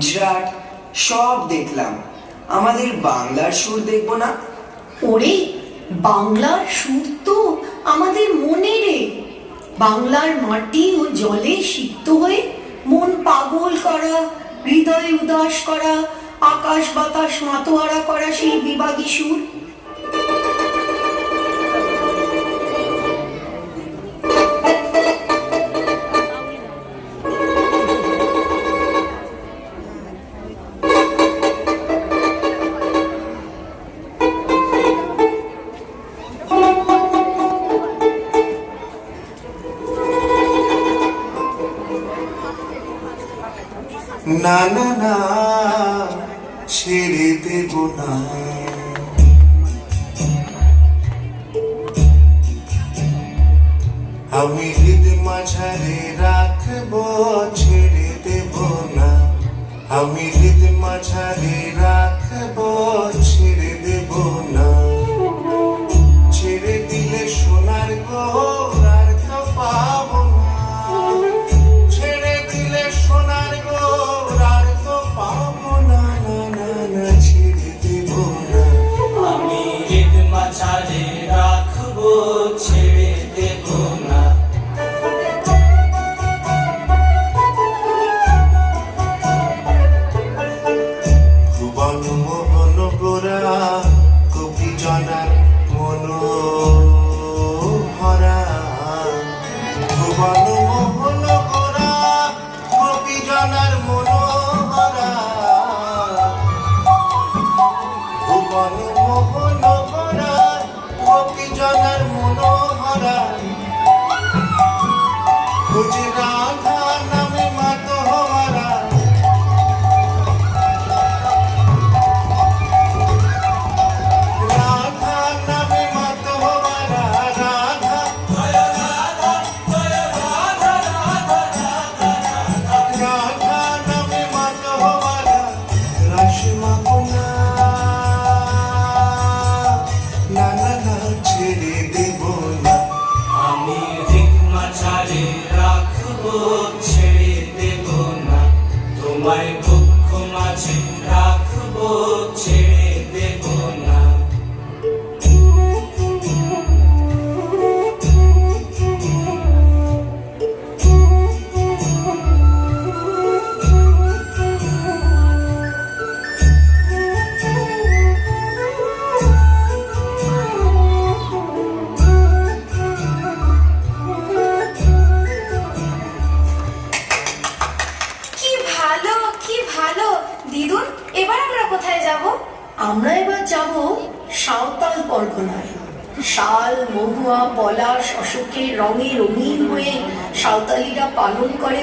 গুজরাট সব দেখলাম, আমাদের বাংলার সুর দেখবো না? ওরে, বাংলার সুর তো আমাদের মনে রে। বাংলার মাটি ও জলে সিক্ত হয়ে মন পাগল করা, হৃদয় উদাস করা, আকাশ বাতাস মাতোয়ারা করা সেই বিবাদী সুর। না না না, ছেড়ে দেব না। আমি হৃদ মাঝারে রাখবো, ছেড়ে দেব না। আমি হৃদ মাঝারে রাখবো, ছেড়ে দেব না। ছেড়ে দিলে সোনার গোর আর তো পাবো না। ছেড়ে দিলে সোনার গোর আর তো পাবো না। না না না, ছেড়ে দেব না। আমি হৃদ মাঝারে রাখবো, ছেড়ে দেব না। ভুবন মোহন গোরা কবি জনার মনোহরা। ভুবন মোহন গোরা কবি জনার মনোহরা। ভুবন মোহন গোরা কবি জনার মনোহরা। বুঝি রাধা নামে মাতোহারা। রাধা নামে মাতোহারা। রাধা রাধা নামে মাতোহারা। রাশমা কোনা। না না না, ছেড়ে দেব না। আমি হৃদ মাঝারে রাখবো, ছেড়ে দেব না। তোমায় দুঃখ মাঝে রাখবো, ছেড়ে দেব না। কি ভালো, কি ভালো। দিদুন, এবার আমরা কোথায় যাব? আমরা এবার যাব সাঁওতাল পরগনায়। শাল, মহুয়া, পলাশ, অশোকের রঙে রঙিন হয়ে সাঁওতালিরা পালন করে